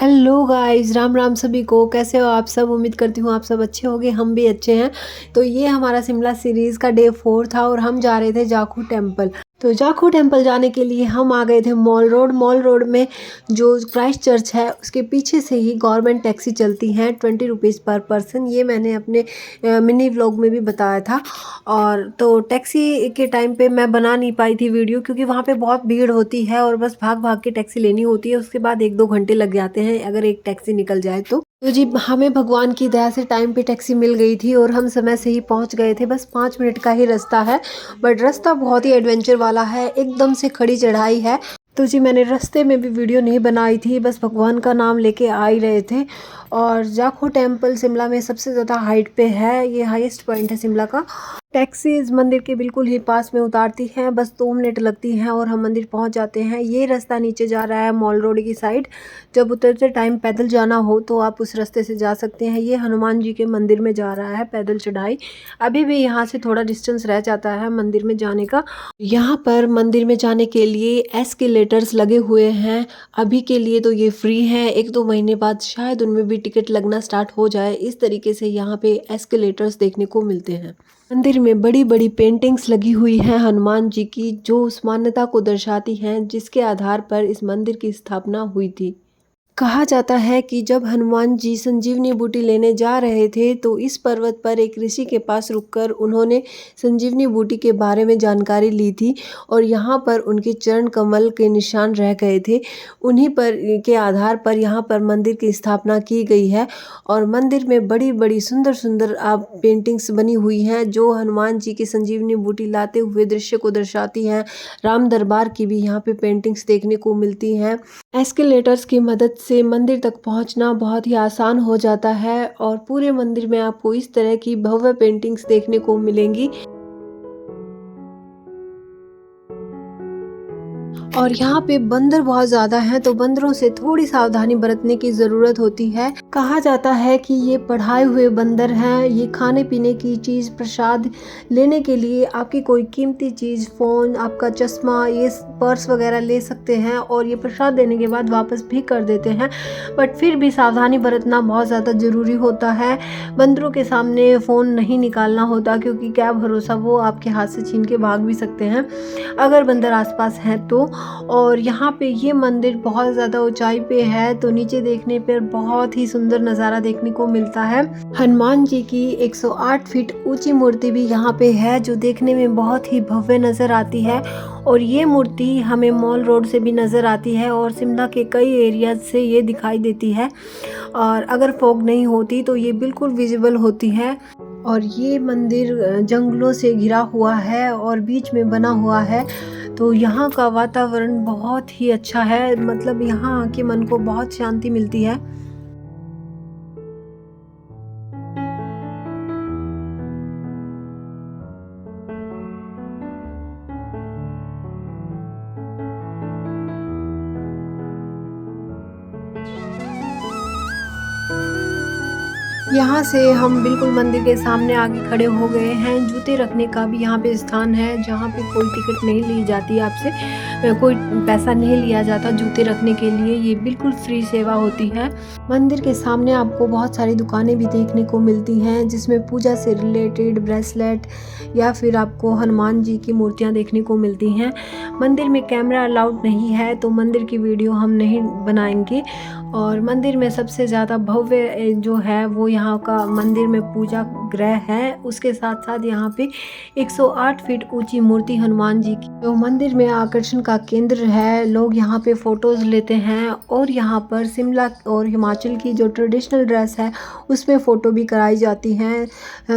Hello guys, Ram Ram सभी को। कैसे हो आप सब? उम्मीद करती हूँ आप सब अच्छे होंगे, हम भी अच्छे हैं। तो ये हमारा शिमला सीरीज़ का डे 4 था और हम जा रहे थे जाखू टेम्पल। तो जाखू टेम्पल जाने के लिए हम आ गए थे मॉल रोड में जो क्राइस्ट चर्च है उसके पीछे से ही गवर्नमेंट टैक्सी चलती हैं 20 रुपीज़ पर पर्सन। ये मैंने अपने मिनी व्लॉग में भी बताया था। और तो टैक्सी के टाइम पे मैं बना नहीं पाई थी वीडियो, क्योंकि वहाँ पे बहुत भीड़ होती है और बस भाग भाग के टैक्सी लेनी होती है। उसके बाद 1-2 घंटे लग जाते हैं अगर एक टैक्सी निकल जाए तो जी हमें भगवान की दया से टाइम पे टैक्सी मिल गई थी और हम समय से ही पहुंच गए थे। बस 5 मिनट का ही रास्ता है, बट रास्ता बहुत ही एडवेंचर वाला है, एकदम से खड़ी चढ़ाई है। तो जी मैंने रास्ते में भी वीडियो नहीं बनाई थी, बस भगवान का नाम लेके आ ही रहे थे। और जाखू टेम्पल शिमला में सबसे ज़्यादा हाइट पे है, ये हाईएस्ट पॉइंट है शिमला का। टैक्सी इस मंदिर के बिल्कुल ही पास में उतारती हैं, बस 2 मिनट लगती हैं और हम मंदिर पहुंच जाते हैं। ये रास्ता नीचे जा रहा है मॉल रोड की साइड। जब उतरते टाइम पैदल जाना हो तो आप उस रास्ते से जा सकते हैं। ये हनुमान जी के मंदिर में जा रहा है पैदल चढ़ाई। अभी भी यहाँ से थोड़ा डिस्टेंस रह जाता है मंदिर में जाने का। यहाँ पर मंदिर में जाने के लिए एस्केलेटर्स लगे हुए हैं। अभी के लिए तो ये फ्री है, 1-2 महीने बाद शायद उनमें भी टिकट लगना स्टार्ट हो जाए। इस तरीके से यहाँ पे एस्केलेटर्स देखने को मिलते हैं। मंदिर में बड़ी बड़ी पेंटिंग्स लगी हुई हैं हनुमान जी की, जो उस मान्यता को दर्शाती हैं जिसके आधार पर इस मंदिर की स्थापना हुई थी। कहा जाता है कि जब हनुमान जी संजीवनी बूटी लेने जा रहे थे तो इस पर्वत पर एक ऋषि के पास रुककर उन्होंने संजीवनी बूटी के बारे में जानकारी ली थी और यहाँ पर उनके चरण कमल के निशान रह गए थे। उन्हीं पर के आधार पर यहाँ पर मंदिर की स्थापना की गई है। और मंदिर में बड़ी बड़ी सुंदर सुंदर पेंटिंग्स बनी हुई हैं जो हनुमान जी की संजीवनी बूटी लाते हुए दृश्य को दर्शाती हैं। राम दरबार की भी यहाँ पे पेंटिंग्स देखने को मिलती हैं। एस्केलेटर्स की मदद से मंदिर तक पहुंचना बहुत ही आसान हो जाता है और पूरे मंदिर में आपको इस तरह की भव्य पेंटिंग्स देखने को मिलेंगी। और यहाँ पे बंदर बहुत ज़्यादा हैं, तो बंदरों से थोड़ी सावधानी बरतने की ज़रूरत होती है। कहा जाता है कि ये पढ़ाए हुए बंदर हैं। ये खाने पीने की चीज़, प्रसाद लेने के लिए आपकी कोई कीमती चीज़, फ़ोन, आपका चश्मा, ये पर्स वगैरह ले सकते हैं और ये प्रसाद देने के बाद वापस भी कर देते हैं। बट फिर भी सावधानी बरतना बहुत ज़्यादा ज़रूरी होता है। बंदरों के सामने फ़ोन नहीं निकालना होता, क्योंकि क्या भरोसा, वो आपके हाथ से छीन के भाग भी सकते हैं अगर बंदर आसपास हैं तो। और यहाँ पे ये मंदिर बहुत ज़्यादा ऊंचाई पे है, तो नीचे देखने पर बहुत ही सुंदर नज़ारा देखने को मिलता है। हनुमान जी की 108 फीट ऊंची मूर्ति भी यहाँ पे है, जो देखने में बहुत ही भव्य नज़र आती है। और ये मूर्ति हमें मॉल रोड से भी नज़र आती है और शिमला के कई एरिया से ये दिखाई देती है। और अगर फॉग नहीं होती तो ये बिल्कुल विजिबल होती है। और ये मंदिर जंगलों से घिरा हुआ है और बीच में बना हुआ है। तो यहाँ का वातावरण बहुत ही अच्छा है, मतलब यहाँ आके मन को बहुत शांति मिलती है। यहाँ से हम बिल्कुल मंदिर के सामने आगे खड़े हो गए हैं। जूते रखने का भी यहाँ पे स्थान है, जहाँ पे कोई टिकट नहीं ली जाती आपसे, कोई पैसा नहीं लिया जाता जूते रखने के लिए। ये बिल्कुल फ्री सेवा होती है। मंदिर के सामने आपको बहुत सारी दुकानें भी देखने को मिलती हैं, जिसमें पूजा से रिलेटेड ब्रेसलेट या फिर आपको हनुमान जी की मूर्तियाँ देखने को मिलती हैं। मंदिर में कैमरा अलाउड नहीं है, तो मंदिर की वीडियो हम नहीं बनाएंगे। और मंदिर में सबसे ज़्यादा भव्य जो है वो यहाँ का मंदिर में पूजा गृह है। उसके साथ साथ यहाँ पे 108 फीट ऊंची मूर्ति हनुमान जी की, जो मंदिर में आकर्षण का केंद्र है। लोग यहाँ पे फोटोज लेते हैं और यहाँ पर शिमला और हिमाचल की जो ट्रेडिशनल ड्रेस है उसमें फ़ोटो भी कराई जाती हैं।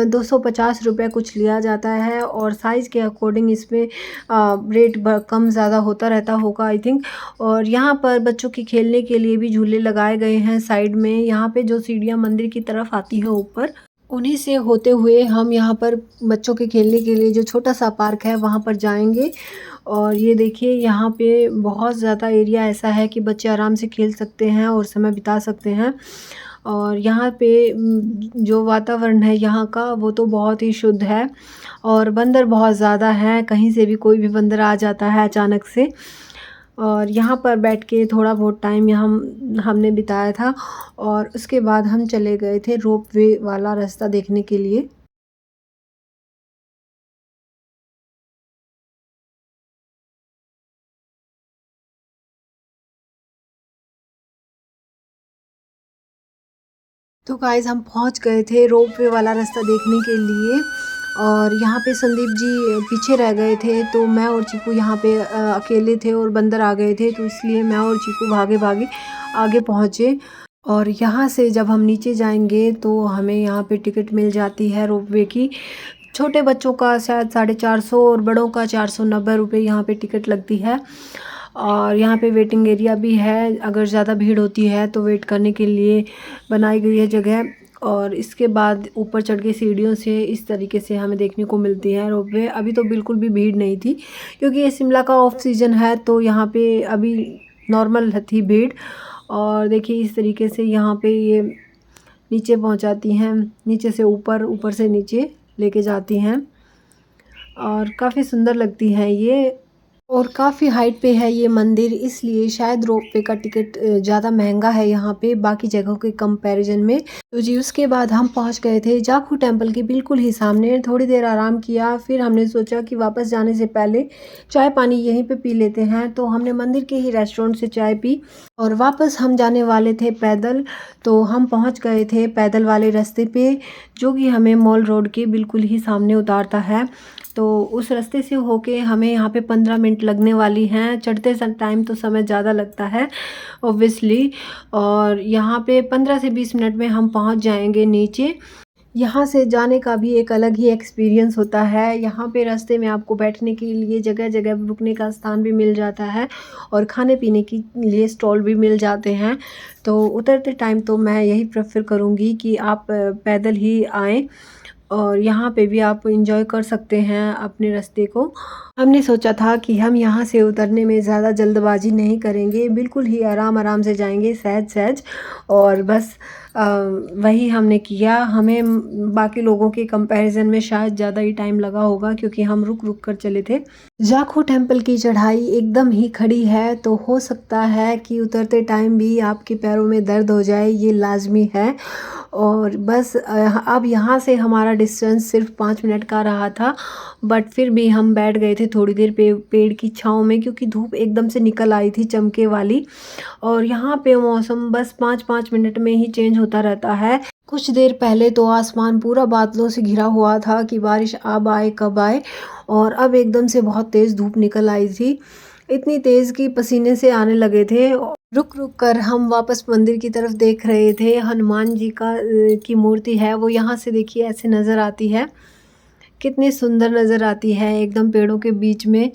250 रुपये कुछ लिया जाता है और साइज़ के अकॉर्डिंग इसमें रेट कम ज़्यादा होता रहता होगा आई थिंक। और यहाँ पर बच्चों के खेलने के लिए भी झूले लगाए गए हैं साइड में। यहाँ पे जो सीढ़ियाँ मंदिर की तरफ आती है ऊपर, उन्हीं से होते हुए हम यहाँ पर बच्चों के खेलने के लिए जो छोटा सा पार्क है वहाँ पर जाएंगे। और ये देखिए यहाँ पे बहुत ज़्यादा एरिया ऐसा है कि बच्चे आराम से खेल सकते हैं और समय बिता सकते हैं। और यहाँ पे जो वातावरण है यहाँ का वो तो बहुत ही शुद्ध है। और बंदर बहुत ज़्यादा हैं, कहीं से भी कोई भी बंदर आ जाता है अचानक से। और यहाँ पर बैठ के थोड़ा बहुत टाइम यहाँ हमने बिताया था और उसके बाद हम चले गए थे रोप वे वाला रास्ता देखने के लिए। तो गाइज़ हम पहुँच गए थे रोप वे वाला रास्ता देखने के लिए और यहाँ पे संदीप जी पीछे रह गए थे, तो मैं और चीकू यहाँ पे अकेले थे और बंदर आ गए थे, तो इसलिए मैं और चीकू भागे-भागे आगे पहुँचे। और यहाँ से जब हम नीचे जाएंगे तो हमें यहाँ पे टिकट मिल जाती है रोप वे की। छोटे बच्चों का शायद 450 और बड़ों का 490 रुपये यहाँ पे टिकट लगती है। और यहाँ पे वेटिंग एरिया भी है, अगर ज़्यादा भीड़ होती है तो वेट करने के लिए बनाई गई है जगह। और इसके बाद ऊपर चढ़ के सीढ़ियों से इस तरीके से हमें देखने को मिलती है रोपवे। अभी तो बिल्कुल भी भीड़ नहीं थी क्योंकि ये शिमला का ऑफ सीज़न है, तो यहाँ पे अभी नॉर्मल थी भीड़। और देखिए इस तरीके से यहाँ पे ये नीचे पहुँचाती हैं, नीचे से ऊपर, ऊपर से नीचे लेके जाती हैं और काफ़ी सुंदर लगती हैं ये। और काफ़ी हाइट पे है ये मंदिर, इसलिए शायद रोपवे का टिकट ज़्यादा महंगा है यहाँ पे बाकी जगहों के कंपैरिजन में। तो जी उसके बाद हम पहुँच गए थे जाखू टेम्पल के बिल्कुल ही सामने। थोड़ी देर आराम किया, फिर हमने सोचा कि वापस जाने से पहले चाय पानी यहीं पे पी लेते हैं, तो हमने मंदिर के ही रेस्टोरेंट से चाय पी और वापस हम जाने वाले थे पैदल। तो हम पहुँच गए थे पैदल वाले रास्ते पे, जो कि हमें मॉल रोड के बिल्कुल ही सामने उतारता है। तो उस रास्ते से होके हमें यहाँ पे 15 मिनट लगने वाली हैं। चढ़ते टाइम तो समय ज़्यादा लगता है ऑब्वियसली, और यहाँ पे 15 से 20 मिनट में हम पहुँच जाएंगे नीचे। यहाँ से जाने का भी एक अलग ही एक्सपीरियंस होता है। यहाँ पे रास्ते में आपको बैठने के लिए जगह जगह रुकने का स्थान भी मिल जाता है और खाने पीने के लिए स्टॉल भी मिल जाते हैं। तो उतरते टाइम तो मैं यही प्रेफर करूँगी कि आप पैदल ही आएँ और यहाँ पे भी आप एंजॉय कर सकते हैं अपने रास्ते को। हमने सोचा था कि हम यहाँ से उतरने में ज़्यादा जल्दबाजी नहीं करेंगे, बिल्कुल ही आराम आराम से जाएंगे सहज सहज, और बस वही हमने किया। हमें बाकी लोगों के कंपैरिजन में शायद ज़्यादा ही टाइम लगा होगा क्योंकि हम रुक रुक कर चले थे। जाखू टेम्पल की चढ़ाई एकदम ही खड़ी है, तो हो सकता है कि उतरते टाइम भी आपके पैरों में दर्द हो जाए, ये लाजमी है। और बस अब यहाँ से हमारा डिस्टेंस सिर्फ 5 मिनट का रहा था, बट फिर भी हम बैठ गए थे थोड़ी देर पेड़ की छाँव में क्योंकि धूप एकदम से निकल आई थी चमके वाली। और यहाँ पे मौसम बस 5-5 मिनट में ही चेंज होता रहता है। कुछ देर पहले तो आसमान पूरा बादलों से घिरा हुआ था कि बारिश अब आए कब आए, और अब एकदम से बहुत तेज़ धूप निकल आई थी, इतनी तेज़ कि पसीने से आने लगे थे। रुक रुक कर हम वापस मंदिर की तरफ देख रहे थे। हनुमान जी की मूर्ति है, वो यहाँ से देखिए ऐसे नज़र आती है, कितनी सुंदर नज़र आती है एकदम पेड़ों के बीच में।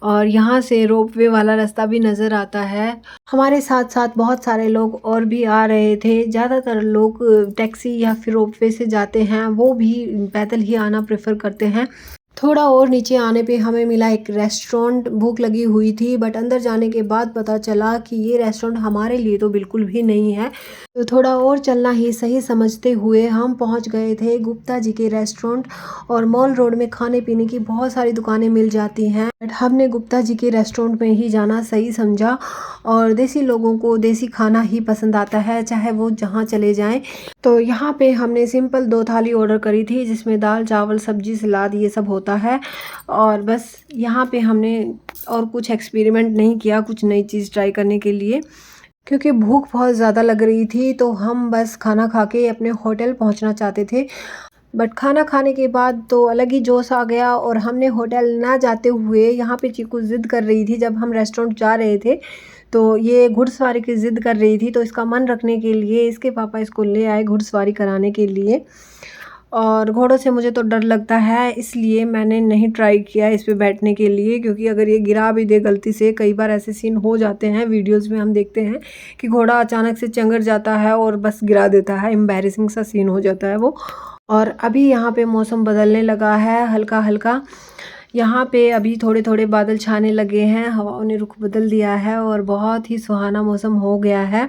और यहाँ से रोपवे वाला रास्ता भी नज़र आता है। हमारे साथ साथ बहुत सारे लोग और भी आ रहे थे। ज़्यादातर लोग टैक्सी या फिर रोपवे से जाते हैं, वो भी पैदल ही आना प्रेफर करते हैं। थोड़ा और नीचे आने पे हमें मिला एक रेस्टोरेंट। भूख लगी हुई थी, बट अंदर जाने के बाद पता चला कि ये रेस्टोरेंट हमारे लिए तो बिल्कुल भी नहीं है, तो थोड़ा और चलना ही सही समझते हुए हम पहुंच गए थे गुप्ता जी के रेस्टोरेंट। और मॉल रोड में खाने पीने की बहुत सारी दुकानें मिल जाती हैं, बट हमने गुप्ता जी के रेस्टोरेंट में ही जाना सही समझा। और देसी लोगों को देसी खाना ही पसंद आता है, चाहे वो जहाँ चले जाएँ। तो यहाँ पे हमने सिंपल 2 थाली ऑर्डर करी थी, जिसमें दाल चावल सब्जी सलाद ये सब होता है। और बस यहाँ पे हमने और कुछ एक्सपेरिमेंट नहीं किया, कुछ नई चीज़ ट्राई करने के लिए, क्योंकि भूख बहुत ज़्यादा लग रही थी। तो हम बस खाना खा के अपने होटल पहुँचना चाहते थे, बट खाना खाने के बाद तो अलग ही जोश आ गया। और हमने होटल ना जाते हुए, यहाँ पे चीकू ज़िद कर रही थी जब हम रेस्टोरेंट जा रहे थे, तो ये घुड़सवारी की ज़िद कर रही थी, तो इसका मन रखने के लिए इसके पापा इसको ले आए घुड़सवारी कराने के लिए। और घोड़ों से मुझे तो डर लगता है, इसलिए मैंने नहीं ट्राई किया इस पे बैठने के लिए, क्योंकि अगर ये गिरा भी दे गलती से, कई बार ऐसे सीन हो जाते हैं वीडियोस में हम देखते हैं कि घोड़ा अचानक से चंगर जाता है और बस गिरा देता है, एम्बैरेसिंग सा सीन हो जाता है वो। और अभी यहाँ पे मौसम बदलने लगा है हल्का हल्का, यहाँ पे अभी थोड़े थोड़े बादल छाने लगे हैं, हवाओं ने रुख बदल दिया है और बहुत ही सुहाना मौसम हो गया है।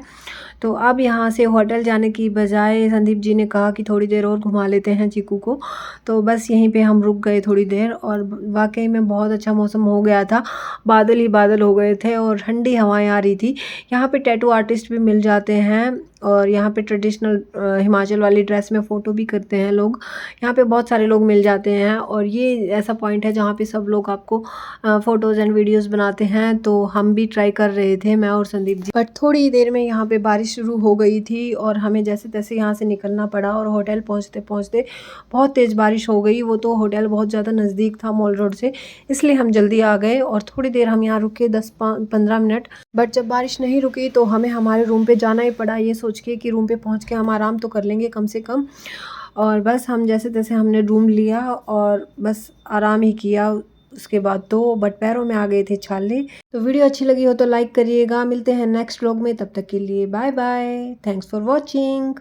तो अब यहाँ से होटल जाने की बजाय संदीप जी ने कहा कि थोड़ी देर और घुमा लेते हैं चीकू को। तो बस यहीं पे हम रुक गए थोड़ी देर, और वाकई में बहुत अच्छा मौसम हो गया था। बादल ही बादल हो गए थे और ठंडी हवाएं आ रही थी। यहाँ पे टैटू आर्टिस्ट भी मिल जाते हैं, और यहाँ पे ट्रेडिशनल हिमाचल वाली ड्रेस में फ़ोटो भी करते हैं लोग। यहाँ पे बहुत सारे लोग मिल जाते हैं, और ये ऐसा पॉइंट है जहाँ पे सब लोग आपको फ़ोटोज़ एंड वीडियोस बनाते हैं। तो हम भी ट्राई कर रहे थे, मैं और संदीप जी। बट थोड़ी देर में यहाँ पे बारिश शुरू हो गई थी, और हमें जैसे तैसे यहाँ से निकलना पड़ा, और होटल पहुँचते पहुँचते बहुत तेज़ बारिश हो गई। वो तो होटल बहुत ज़्यादा नज़दीक था मॉल रोड से, इसलिए हम जल्दी आ गए, और थोड़ी देर हम यहाँ रुके 10-15 मिनट। बट जब बारिश नहीं रुकी तो हमें हमारे रूम पे जाना ही पड़ा, ये सोच के कि रूम पे पहुँच के हम आराम तो कर लेंगे कम से कम। और बस हम जैसे तैसे हमने रूम लिया और बस आराम ही किया उसके बाद तो, बट पैरों में आ गए थे छाले। तो वीडियो अच्छी लगी हो तो लाइक करिएगा। मिलते हैं नेक्स्ट व्लॉग में, तब तक के लिए bye bye. Thanks for watching.